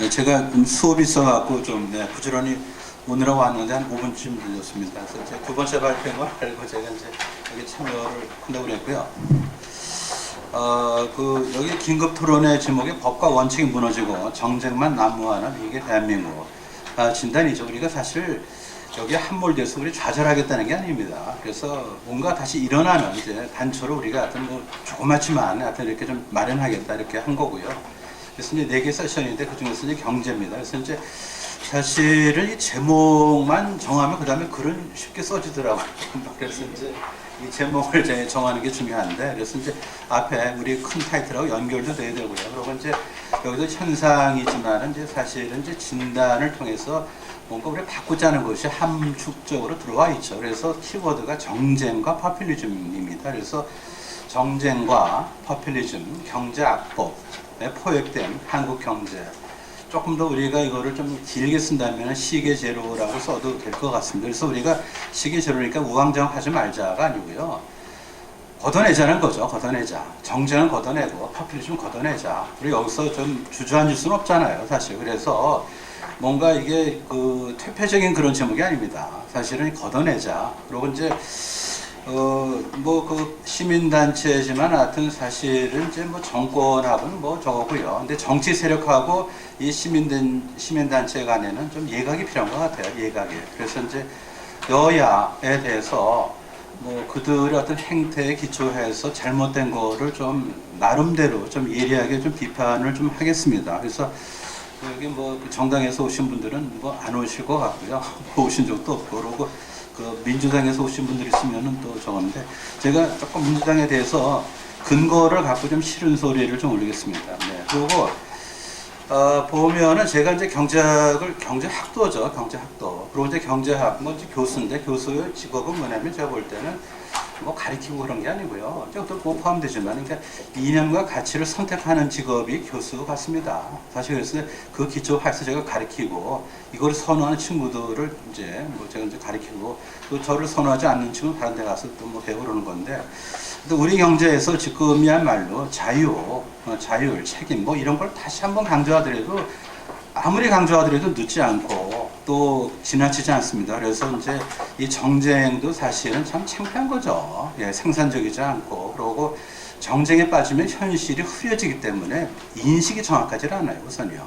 네, 제가 좀 수업이 있어갖고 좀 부지런히 오느라고 왔는데 한 5분쯤 늦었습니다. 그래서 제 두 번째 발표인 걸 알고 제가 이제 여기 참여를 한다고 그랬고요. 여기 긴급 토론의 제목이 법과 원칙이 무너지고 정쟁만 난무하는 이게 대한민국 진단이죠. 우리가 사실 여기에 함몰돼서 우리 좌절하겠다는 게 아닙니다. 그래서 뭔가 다시 일어나는 이제 단초를 우리가 하여튼 뭐 조그맣지만 하여튼 이렇게 좀 마련하겠다 이렇게 한 거고요. 그래서 이제 4개 세션인데 그 중에서 이제 경제입니다. 그래서 이제 사실은 이 제목만 정하면 그 다음에 글은 쉽게 써지더라고요. 그래서 이제 이 제목을 이제 정하는 게 중요한데, 그래서 이제 앞에 우리 큰 타이틀하고 연결도 돼야 되고요. 그리고 이제 여기서 현상이지만은 이제 사실은 이제 진단을 통해서 뭔가 우리 바꾸자는 것이 함축적으로 들어와 있죠. 그래서 키워드가 정쟁과 포퓰리즘입니다. 그래서 정쟁과 포퓰리즘, 경제 악법에 포획된 한국 경제. 조금 더 우리가 이거를 좀 길게 쓴다면 시계 제로라고 써도 될 것 같습니다. 그래서 우리가 시계 제로니까 우왕좌왕 하지 말자가 아니고요. 걷어내자는 거죠. 걷어내자. 정쟁은 걷어내고 포퓰리즘 걷어내자. 우리 여기서 좀 주저앉을 수는 없잖아요. 사실. 그래서 뭔가 이게 그 퇴폐적인 그런 제목이 아닙니다. 사실은 걷어내자. 그리고 이제 뭐 그 시민단체지만 하여튼 사실은 이제 뭐 정권하고는 뭐 저거고요. 근데 정치 세력하고 이 시민단체 간에는 좀 예각이 필요한 것 같아요. 예각이. 그래서 이제 여야에 대해서 뭐 그들의 어떤 행태에 기초해서 잘못된 거를 좀 나름대로 좀 예리하게 좀 비판을 좀 하겠습니다. 그래서 여기 뭐 정당에서 오신 분들은 뭐 안 오실 것 같고요. 뭐 오신 적도 없고, 그러고 그 민주당에서 오신 분들이 있으면은 또 저건데, 제가 조금 민주당에 대해서 근거를 갖고 좀 싫은 소리를 좀 올리겠습니다. 네. 그리고 보면은 제가 이제 경제학도죠. 경제학도. 그리고 이제 경제학, 뭐 이제 교수인데, 교수의 직업은 뭐냐면 제가 볼 때는 뭐 가리키고 그런 게 아니고요. 저도 뭐 포함되지만, 그러니까 이념과 가치를 선택하는 직업이 교수 같습니다. 사실 그래서 그 기초하에서 제가 가리키고, 이걸 선호하는 친구들을 이제 뭐 제가 이제 가리키고, 또 저를 선호하지 않는 친구는 다른 데 가서 또 뭐 배우려는 건데, 근데 우리 경제에서 지금이야말로 자율, 책임, 뭐 이런 걸 다시 한번 강조하더라도, 아무리 강조하더라도 늦지 않고 또 지나치지 않습니다. 그래서 이제 이 정쟁도 사실은 참 창피한 거죠. 예, 생산적이지 않고, 그러고 정쟁에 빠지면 현실이 흐려지기 때문에 인식이 정확하지 않아요, 우선요.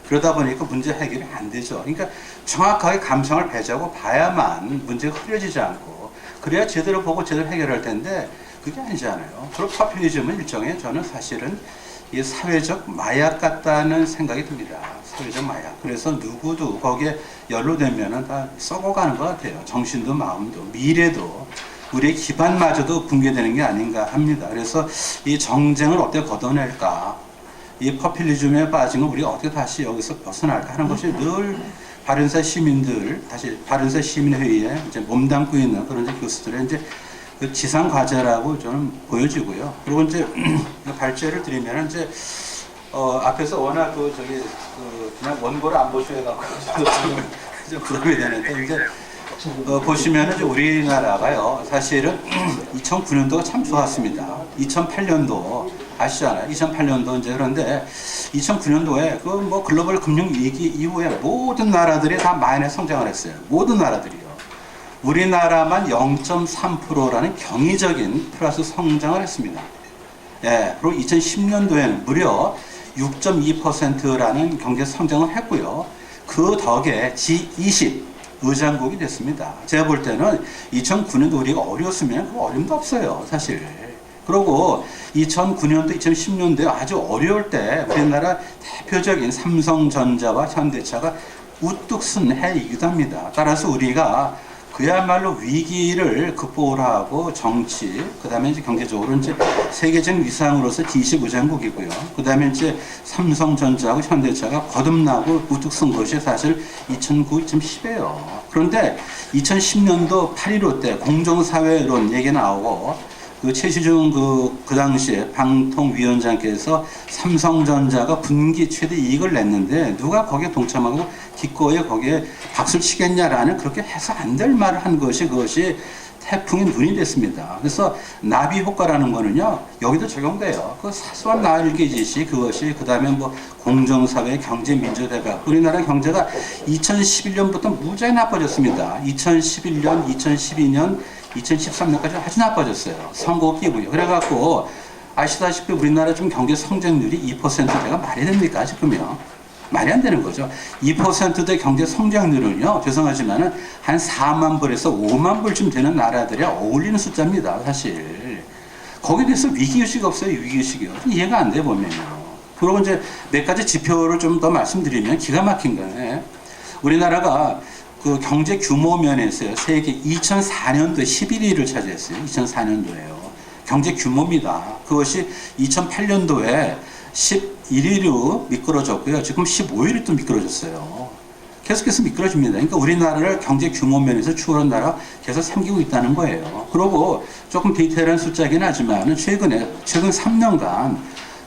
그러다 보니까 문제 해결이 안 되죠. 그러니까 정확하게 감성을 배제하고 봐야만 문제가 흐려지지 않고, 그래야 제대로 보고 제대로 해결할 텐데 그게 아니잖아요. 그리고 포퓰리즘은 일종의, 저는 사실은 이 사회적 마약 같다는 생각이 듭니다. 사회적 마약. 그래서 누구도 거기에 연루되면은 다 썩어가는 것 같아요. 정신도 마음도 미래도 우리의 기반마저도 붕괴되는 게 아닌가 합니다. 그래서 이 정쟁을 어떻게 걷어낼까, 이 포퓰리즘에 빠지면 우리가 어떻게 다시 여기서 벗어날까 하는 것이 늘 바른사 시민들, 다시 바른사 시민회의에 이제 몸담고 있는 그런 이제 교수들의 이제 그 지상 과제라고 저는 보여지고요. 그리고 이제 발제를 드리면 이제 앞에서 워낙 그냥 원고를 안 보시고 해갖고 좀 부담이 되는데, 이제 보시면은 이제 우리나라가요, 사실은 2009년도가 참 좋았습니다. 2008년도 아시잖아요. 2008년도 이제, 그런데 2009년도에 그 뭐 글로벌 금융 위기 이후에 모든 나라들이 다 마이너스 성장을 했어요. 모든 나라들이요. 우리나라만 0.3%라는 경이적인 플러스 성장을 했습니다. 예, 그리고 2010년도에는 무려 6.2%라는 경제 성장을 했고요. 그 덕에 G20 의장국이 됐습니다. 제가 볼 때는 2009년도 우리가 어려웠으면 그 어림도 없어요, 사실. 그리고 2009년도, 2010년도에 아주 어려울 때 우리나라 대표적인 삼성전자와 현대차가 우뚝 쓴 해이기도 합니다. 따라서 우리가 그야말로 위기를 극복을 하고 정치, 그 다음에 이제 경제적으로 이제 세계적 위상으로서 G20 의장국이고요. 그 다음에 이제 삼성전자하고 현대차가 거듭나고 우뚝 쓴 것이 사실 2009, 2010이에요. 그런데 2010년도 8.15 때 공정사회론 얘기 나오고, 그 최시중 그 당시에 방통위원장께서 삼성전자가 분기 최대 이익을 냈는데 누가 거기에 동참하고 기꺼이 거기에 박수를 치겠냐라는, 그렇게 해서 안 될 말을 한 것이, 그것이 태풍이 눈이 됐습니다. 그래서 나비 효과라는 거는요, 여기도 적용돼요. 그 사소한 날개짓이 그것이 그 다음에 뭐 공정사회, 경제, 민주대박. 우리나라 경제가 2011년부터 무지하게 나빠졌습니다. 2011년, 2012년, 2013년까지 아주 나빠졌어요. 선거 끼고요. 그래갖고 아시다시피 우리나라 좀 경제 성장률이 2%대가 말이 됩니까 지금요? 말이 안 되는 거죠. 2%대 경제 성장률은요, 죄송하지만은 한 4만 불에서 5만 불쯤 되는 나라들에 어울리는 숫자입니다, 사실. 거기에 대해서 위기의식이 없어요, 위기의식이요. 이해가 안 돼, 보면요. 그리고 이제 몇 가지 지표를 좀 더 말씀드리면 기가 막힌 거예요. 우리나라가 그 경제 규모 면에서요, 세계 2004년도에 11위를 차지했어요. 2004년도에요. 경제 규모입니다. 그것이 2008년도에 11위로 미끄러졌고요. 지금 15위로 또 미끄러졌어요. 계속해서 미끄러집니다. 그러니까 우리나라를 경제 규모 면에서 추월한 나라 계속 생기고 있다는 거예요. 그리고 조금 디테일한 숫자긴 하지만 최근 3년간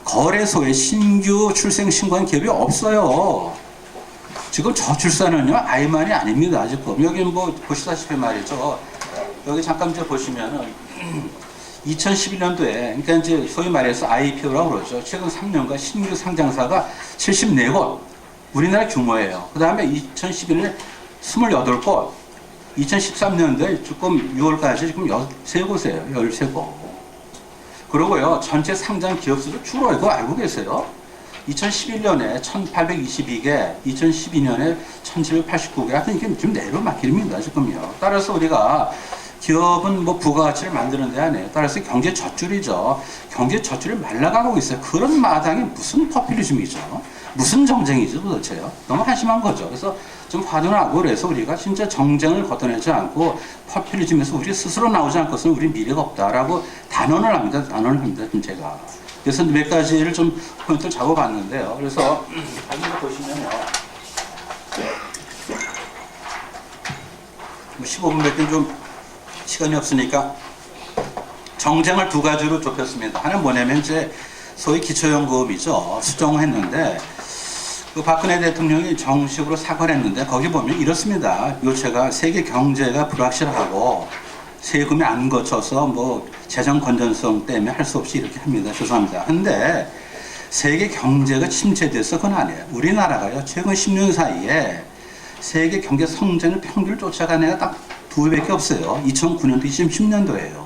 거래소에 신규 출생 신고한 기업이 없어요. 지금 저출산은요, 아이만이 아닙니다. 지금 여기 뭐 보시다시피 말이죠. 여기 잠깐 좀 보시면은 2011년도에, 그러니까 이제 소위 말해서 IPO라고 그러죠. 최근 3년간 신규 상장사가 74곳, 우리나라 규모예요. 그 다음에 2011년에 28곳, 2013년도에 지금 6월까지 지금 13곳이에요. 13곳. 그러고요, 전체 상장 기업 수도 줄어요. 그거 알고 계세요? 2011년에 1822개, 2012년에 1789개, 하여튼 이게 좀 내로막길입니다, 지금요. 따라서 우리가 기업은 뭐 부가가치를 만드는 데 아니에요. 따라서 경제 젖줄이죠. 경제 젖줄이 말라가고 있어요. 그런 마당이 무슨 포퓰리즘이죠. 무슨 정쟁이죠, 도대체요. 너무 한심한 거죠. 그래서 좀 화도 나고 그래서 우리가 진짜 정쟁을 걷어내지 않고 포퓰리즘에서 우리 스스로 나오지 않고서는 우리 미래가 없다라고 단언을 합니다. 단언을 합니다, 지금 제가. 그래서 몇 가지를 좀 포인트를 잡아봤는데요. 그래서 여기 보시면요. 15분밖에 좀 시간이 없으니까 정쟁을 두 가지로 좁혔습니다. 하나는 뭐냐면 이제 소위 기초연금이죠. 수정했는데 그 박근혜 대통령이 정식으로 사과를 했는데 거기 보면 이렇습니다. 요체가 세계 경제가 불확실하고 세금이 안 거쳐서 뭐 재정 건전성 때문에 할 수 없이 이렇게 합니다. 죄송합니다. 근데 세계 경제가 침체돼서 그건 아니에요. 우리나라가요, 최근 10년 사이에 세계 경제 성장의 평균을 쫓아간 애가 딱 두 배밖에 없어요. 2009년도, 2010년도예요.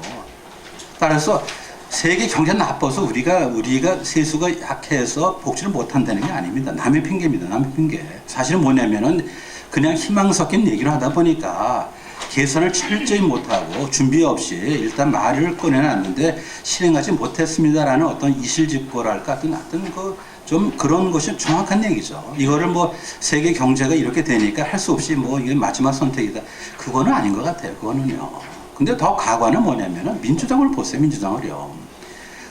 따라서 세계 경제가 나빠서 우리가 세수가 약해서 복지를 못한다는 게 아닙니다. 남의 핑계입니다. 남의 핑계. 사실은 뭐냐면은 그냥 희망 섞인 얘기를 하다 보니까 계산을 철저히 못하고 준비 없이 일단 말을 꺼내놨는데 실행하지 못했습니다라는 어떤 이실직고랄까 어떤 좀 그런 것이 정확한 얘기죠. 이거를 뭐 세계 경제가 이렇게 되니까 할 수 없이 뭐 이게 마지막 선택이다. 그거는 아닌 것 같아요. 그거는요. 근데 더 가관은 뭐냐면은 민주당을 보세요. 민주당을요.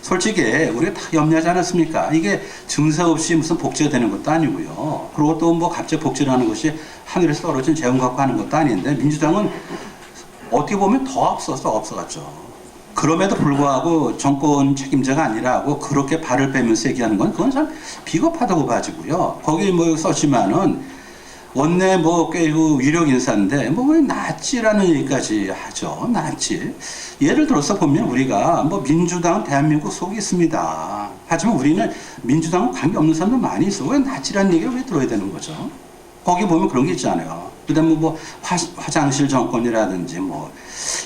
솔직히 우리가 다 염려하지 않았습니까? 이게 증세 없이 무슨 복지가 되는 것도 아니고요. 그리고 또 뭐 갑자기 복지를 하는 것이 하늘에서 떨어진 재원 갖고 하는 것도 아닌데 민주당은 어떻게 보면 더 앞서갔죠. 그럼에도 불구하고 정권 책임자가 아니라고 그렇게 발을 빼면서 얘기하는 건 그건 참 비겁하다고 봐지고요. 거기 뭐 썼지만은 원내 뭐 꽤 위력 인사인데 뭐 왜 나치라는 얘기까지 하죠. 나치. 예를 들어서 보면 우리가 뭐 민주당은 대한민국 속에 있습니다. 하지만 우리는 민주당과 관계없는 사람도 많이 있어. 왜 나치라는 얘기를 왜 들어야 되는 거죠? 거기 보면 그런 게 있잖아요. 그다음에 뭐 화장실 정권이라든지 뭐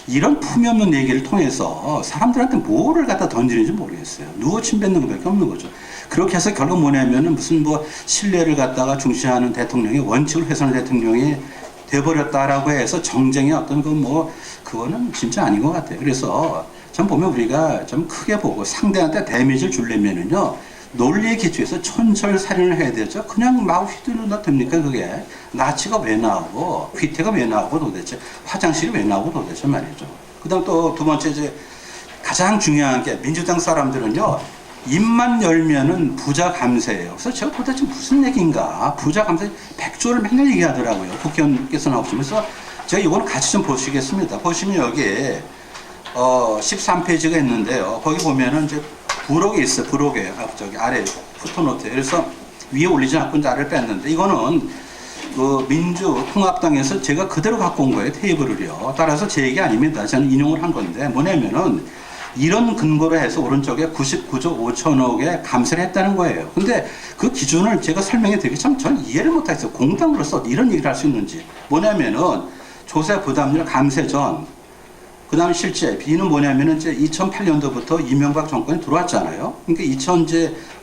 이런 품위 없는 얘기를 통해서 사람들한테 뭐를 갖다 던지는지 모르겠어요. 누구 침뱉는 것밖에 없는 거죠. 그렇게 해서 결국 뭐냐면은 무슨 뭐 신뢰를 갖다가 중시하는 대통령이 원칙을 훼손하는 대통령이 돼버렸다라고 해서 정쟁의 어떤 그거는 진짜 아닌 것 같아요. 그래서 참 보면 우리가 좀 크게 보고 상대한테 데미지를 주려면은요, 논리에 기초해서 촌철살인을 해야 되죠. 그냥 막 휘두르다 됩니까 그게? 나치가 왜 나오고 휘태가 왜 나오고 도대체 화장실이 왜 나오고 도대체 말이죠. 그다음 또 두 번째 이제 가장 중요한 게 민주당 사람들은요, 입만 열면은 부자 감세예요. 그래서 제가 도대체 무슨 얘기인가? 부자 감세 100조를 맨날 얘기하더라고요. 국회의원께서 나오시면서 제가 이거는 같이 좀 보시겠습니다. 보시면 여기 13페이지가 있는데요. 거기 보면은 이제 부록이 있어요. 부록에 저기 아래 푸트노트에. 그래서 위에 올리지 않고 이제 아래를 뺐는데 이거는 그 민주통합당에서 제가 그대로 갖고 온 거예요. 테이블을요. 따라서 제 얘기 아닙니다. 저는 인용을 한 건데 뭐냐면은 이런 근거로 해서 오른쪽에 99조 5천억에 감세를 했다는 거예요. 근데 그 기준을 제가 설명해 드리기 참 저는 이해를 못하겠어요. 공당으로서 이런 얘기를 할 수 있는지. 뭐냐면은 조세 부담률 감세 전, 그 다음 실제 B는 뭐냐면은 이제 2008년도부터 이명박 정권이 들어왔잖아요. 그러니까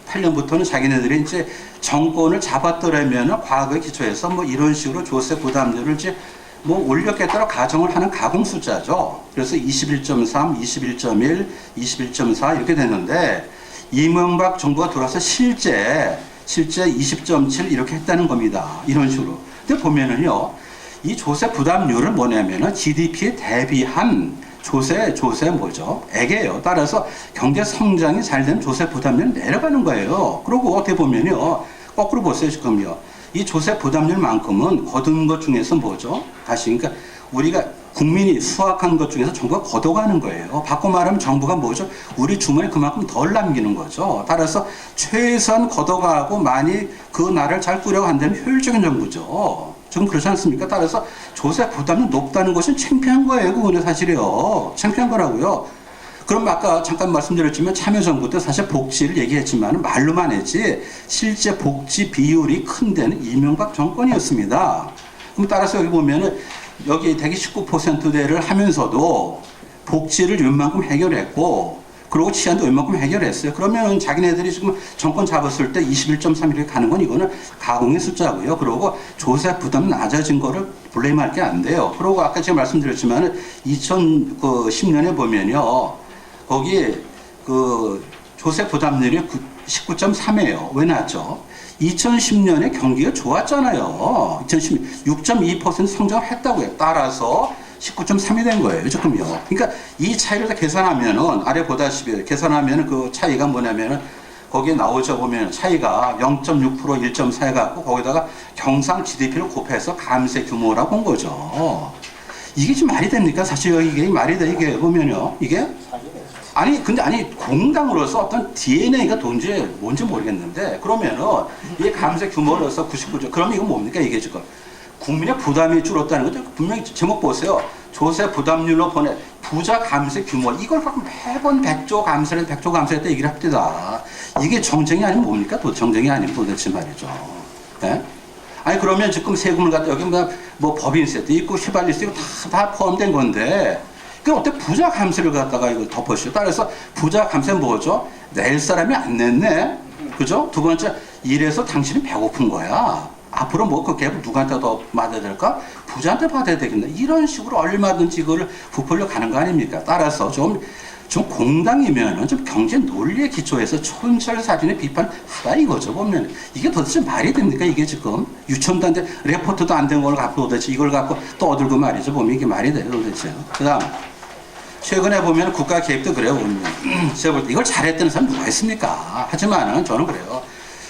2008년부터는 자기네들이 이제 정권을 잡았더라면 과거에 기초해서 뭐 이런 식으로 조세 부담률을 이제 뭐 올렸겠다고 가정을 하는 가공 숫자죠. 그래서 21.3, 21.1, 21.4 이렇게 됐는데 이명박 정부가 들어와서 실제 20.7 이렇게 했다는 겁니다. 이런 식으로. 근데 보면은요, 이 조세 부담률은 뭐냐면은 GDP에 대비한 조세 뭐죠? 액이에요. 따라서 경제 성장이 잘 되는 조세 부담률이 내려가는 거예요. 그리고 어떻게 보면요, 거꾸로 보세요 지금요. 이 조세 부담률만큼은 거둔 것 중에서 뭐죠? 다시 그러니까 우리가 국민이 수확한 것 중에서 정부가 걷어가는 거예요. 바꿔 말하면 정부가 뭐죠? 우리 주머니에 그만큼 덜 남기는 거죠. 따라서 최소한 걷어가고 많이 그 나라를 잘 꾸려간다면 효율적인 정부죠. 지금 그렇지 않습니까? 따라서 조세 부담이 높다는 것은 창피한 거예요. 그거는 사실이요. 창피한 거라고요. 그럼 아까 잠깐 말씀드렸지만 참여정부 때 사실 복지를 얘기했지만 말로만 했지 실제 복지 비율이 큰 데는 이명박 정권이었습니다. 그럼 따라서 여기 보면은 여기 대기 19%대를 하면서도 복지를 웬만큼 해결했고 그리고 치안도 웬만큼 해결했어요. 그러면 자기네들이 지금 정권 잡았을 때 21.3 이렇게 가는 건 이거는 가공의 숫자고요. 그리고 조세 부담 낮아진 거를 블레임할 게 안 돼요. 그리고 아까 제가 말씀드렸지만 2010년에 보면요. 거기 그 조세 부담률이 19.3이에요. 왜 낮죠? 2010년에 경기가 좋았잖아요. 2010년 6.2% 성장을 했다고요. 따라서 19.3이 된 거예요. 지금요. 그러니까 이 차이를 다 계산하면은 아래 보다시피 계산하면은 그 차이가 뭐냐면은 거기에 나오죠 보면 차이가 0.6% 1.4 해갖고 거기다가 경상 GDP를 곱해서 감세 규모라고 본 거죠. 이게 지금 말이 됩니까? 사실 이게 말이 돼 이게 보면요. 이게 아니 근데 아니 공당으로서 어떤 DNA가 뭔지 모르겠는데 그러면은 이 감세 규모로서 99조 그러면 이거 뭡니까 이게 지금 국민의 부담이 줄었다는 거죠. 분명히 제목 보세요. 조세 부담률로 보내 부자 감세 규모 이걸 갖고 매번 100조 감세를 100조 감세했다 얘기를 합니다. 이게 정쟁이 아니면 뭡니까? 정쟁이 아니면 도대체 말이죠. 네? 아니 그러면 지금 세금을 갖다 여기 뭐 법인세도 있고 휘발유세 있고 다 포함된 건데 그 어때 부자 감세를 갖다가 이걸 덮어씌워. 따라서 부자 감세는 뭐죠? 낼 사람이 안 냈네. 그죠? 두 번째 이래서 당신이 배고픈 거야. 앞으로 뭐 그 갭을 누구한테 더 받아야 될까? 부자한테 받아야 되겠네. 이런 식으로 얼마든지 이거를 부풀려 가는 거 아닙니까? 따라서 좀 공당이면은 좀 경제 논리에 기초해서 촌철살인의 비판하라 이거죠. 보면 이게 도대체 말이 됩니까? 이게 지금 유천단데 레포트도 안 된 걸 갖고 도대체 이걸 갖고 떠들고 말이죠. 보면 이게 말이 돼요 도대체. 그다음 최근에 보면 국가 개입도 그래요. 보면 제가 볼 때 이걸 잘했다는 사람 누가 있습니까? 하지만은 저는 그래요.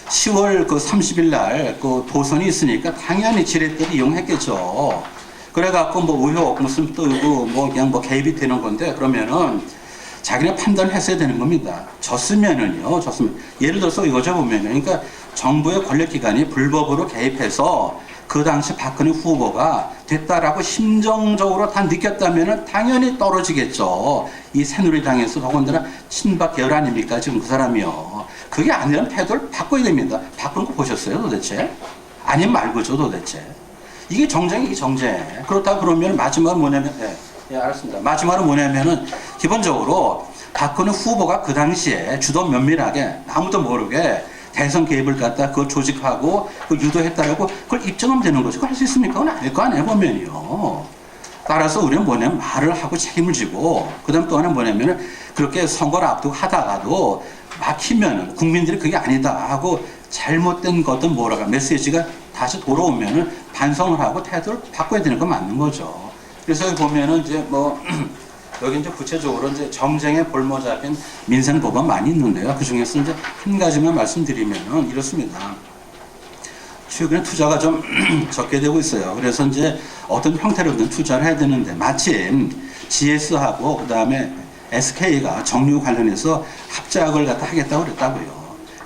10월 그 30일 날 그 도선이 있으니까 당연히 지렛대를 이용했겠죠. 그래갖고 뭐 의혹 무슨 뜨고 뭐 그냥 뭐 개입이 되는 건데 그러면은 자기네 판단을 했어야 되는 겁니다. 졌으면 예를 들어서 이거죠 보면은 그러니까 정부의 권력기관이 불법으로 개입해서 그 당시 박근혜 후보가 됐다라고 심정적으로 다 느꼈다면은 당연히 떨어지겠죠. 이 새누리당에서 더군다나 친박 계열 아닙니까 지금 그 사람이요. 그게 아니라면 태도를 바꿔야 됩니다. 바꾸는 거 보셨어요 도대체? 아니면 말고죠 도대체. 이게 정쟁이 정쟁. 그렇다 그러면 마지막은 뭐냐면 예, 알았습니다. 마지막은 뭐냐면은 기본적으로 박근혜 후보가 그 당시에 주도 면밀하게 아무도 모르게 대선 개입을 갖다 그걸 조직하고 그걸 유도했다라고 그걸 입증하면 되는 거죠. 그걸 할 수 있습니까? 그건 아닐 거 아니에요 보면요. 따라서 우리는 뭐냐면 말을 하고 책임을 지고 그다음 또 하나는 뭐냐면은 그렇게 선거를 앞두고 하다가도 막히면은 국민들이 그게 아니다 하고 잘못된 것든 뭐라가 메시지가 다시 돌아오면은 반성을 하고 태도를 바꿔야 되는 건 맞는 거죠. 그래서 여기 보면은 이제 뭐 여기 이제 구체적으로 이제 정쟁에 볼모 잡힌 민생 법안 많이 있는데요. 그 중에서 이제 한 가지만 말씀드리면은 이렇습니다. 최근에 투자가 좀 적게 되고 있어요. 그래서 이제 어떤 형태로든 투자를 해야 되는데 마침 GS하고 그다음에 SK가 정유 관련해서 합작을 갖다 하겠다고 그랬다고요.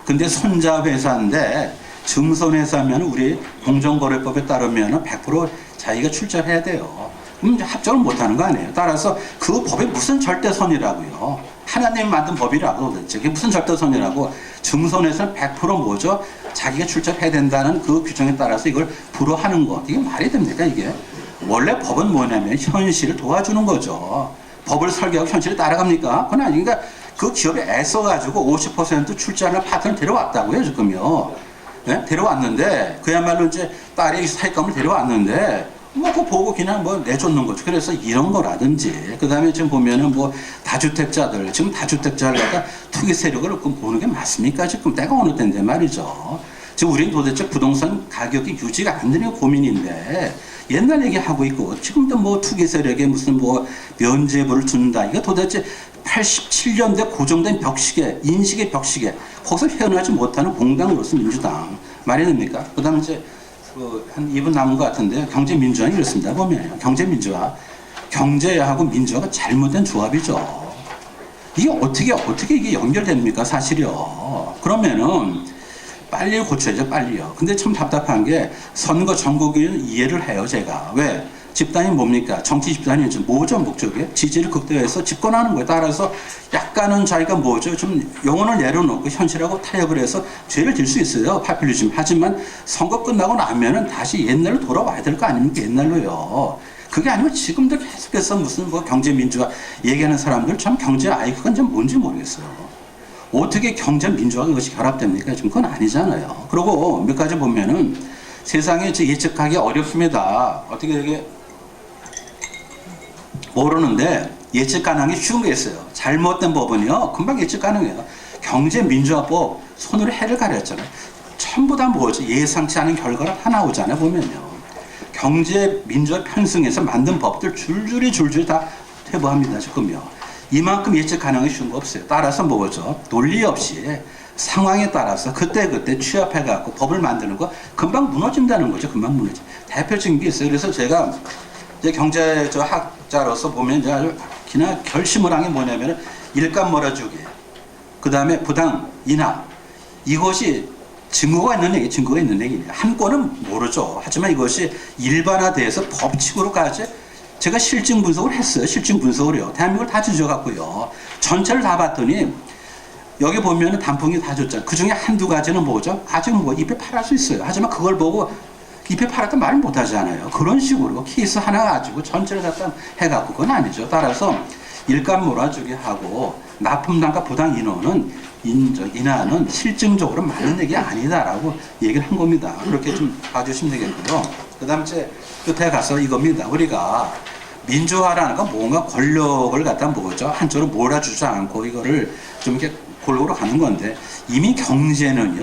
근데 손자 회사인데 증손해서 하면 우리 공정거래법에 따르면 100% 자기가 출자해야 돼요. 그럼 이제 합정을 못하는 거 아니에요. 따라서 그 법이 무슨 절대선이라고요. 하나님이 만든 법이라고 도대체 그게 무슨 절대선이라고. 증손해서는 100% 뭐죠? 자기가 출자해야 된다는 그 규정에 따라서 이걸 불허하는 것. 이게 말이 됩니까 이게? 원래 법은 뭐냐면 현실을 도와주는 거죠. 법을 설계하고 현실에 따라갑니까? 그건 아니니까 그 기업에 애써가지고 50% 출자하는 파트너를 데려왔다고요 지금요. 네? 데려왔는데 그야말로 이제 딸의 사익감을 데려왔는데 뭐 그거 보고 그냥 뭐 내쫓는 거죠. 그래서 이런 거라든지 그 다음에 지금 보면은 뭐 다주택자들 지금 다주택자를 갖다 투기 세력을 보는 게 맞습니까? 지금 때가 어느 때인데 말이죠. 지금 우리는 도대체 부동산 가격이 유지가 안 되는 게 고민인데 옛날 얘기하고 있고 지금도 뭐 투기 세력에 무슨 뭐 면죄부를 준다. 이거 도대체 87년대 고정된 벽시계, 인식의 벽시계 거기서 헤어나지 못하는 공당으로서 민주당 말이 됩니까? 그 다음에 이제 한 2분 남은 것 같은데 경제민주화는 이렇습니다. 보면 경제민주화 경제하고 민주화가 잘못된 조합이죠. 이게 어떻게 이게 연결됩니까 사실이요. 그러면은 빨리 고쳐야죠 빨리요. 근데 참 답답한 게 선거 전국위원 이해를 해요 제가. 왜? 집단이 뭡니까? 정치 집단이 뭐죠 목적이? 지지를 극대화해서 집권하는 거에 따라서 약간은 자기가 뭐죠? 좀 영혼을 내려놓고 현실하고 타협을 해서 죄를 질 수 있어요. 파퓰리즘. 하지만 선거 끝나고 나면은 다시 옛날로 돌아와야 될 거 아닙니까? 옛날로요. 그게 아니면 지금도 계속해서 무슨 뭐 경제민주화 얘기하는 사람들 참 경제 아이콘은 좀 뭔지 모르겠어요. 어떻게 경제 민주화가 그것이 결합됩니까? 지금 그건 아니잖아요. 그리고 몇 가지 보면은 세상에 예측하기 어렵습니다. 어떻게 되게 모르는데 예측 가능하기 쉬운 게 있어요. 잘못된 법은요 금방 예측 가능해요. 경제민주화법 손으로 해를 가렸잖아요. 전부 다 뭐죠? 예상치 않은 결과가 다 나오잖아요. 보면요. 경제민주화 편승해서 만든 법들 줄줄이 다 퇴보합니다. 지금요. 이만큼 예측 가능하기 쉬운 거 없어요. 따라서 뭐죠? 논리 없이 상황에 따라서 그때 취합해갖고 법을 만드는 거 금방 무너진다는 거죠. 금방 무너져. 대표적인 게 있어요. 그래서 제가 이제 경제 학자로서 보면 이제 아주 기나 결심을 한 게 뭐냐면은 일감 몰아주기, 그 다음에 부당 인하 이것이 증거가 있는 얘기입니다. 한 건은 모르죠. 하지만 이것이 일반화돼서 법칙으로까지 제가 실증 분석을 했어요. 실증 분석을요. 대한민국을 다 뒤져갖고요. 전체를 다 봤더니 여기 보면은 단풍이 다 줬잖아요. 그 중에 한두 가지는 뭐죠? 아직 뭐 잎에 팔할 수 있어요. 하지만 그걸 보고 잎에 팔았다 말 못하잖아요. 그런 식으로 케이스 하나 가지고 전체를 갖다 해갖고 그건 아니죠. 따라서 일감 몰아주기 하고 납품단가 부당 인하는 실증적으로 맞는 얘기 아니다라고 얘기를 한 겁니다. 그렇게 좀 봐주시면 되겠고요. 그 다음 제 끝에 가서 이겁니다. 우리가 민주화라는 건 뭔가 권력을 갖다 뭐죠? 한쪽으로 몰아주지 않고 이거를 좀 이렇게 골고루 가는 건데 이미 경제는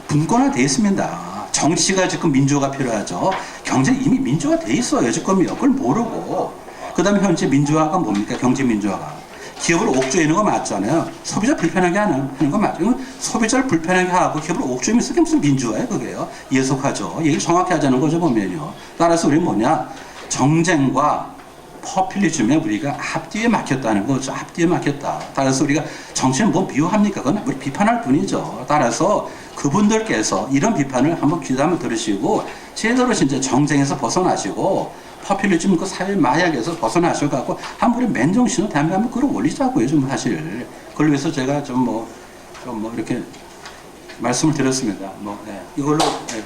분권화되어 있습니다. 정치가 지금 민주화가 필요하죠. 경제 이미 민주화 돼 있어요. 지금요. 그걸 모르고 그 다음에 현재 민주화가 뭡니까? 경제 민주화가 기업을 옥죄이는 거 맞잖아요. 소비자 불편하게 하는 거 맞죠. 소비자를 불편하게 하고 기업을 옥죄이면 그게 무슨 민주화예요 그게요. 예속하죠. 얘기를 정확히 하자는 거죠 보면요. 따라서 우리는 뭐냐 정쟁과 퍼퓰리즘에 우리가 앞뒤에 막혔다는 거죠. 앞뒤에 막혔다. 따라서 우리가 정치는 뭐 미워합니까? 그건 우리 비판할 뿐이죠. 따라서 그분들께서 이런 비판을 한번 귀담아 들으시고 제대로 진짜 정쟁에서 벗어나시고 퍼퓰리즘 그 사회 마약에서 벗어나셔가지고 한번 우리 맨정신으로 대한민국 한번 끌어올리자고요. 좀 사실 그걸 위해서 제가 좀 이렇게 말씀을 드렸습니다. 네. 이걸로 네.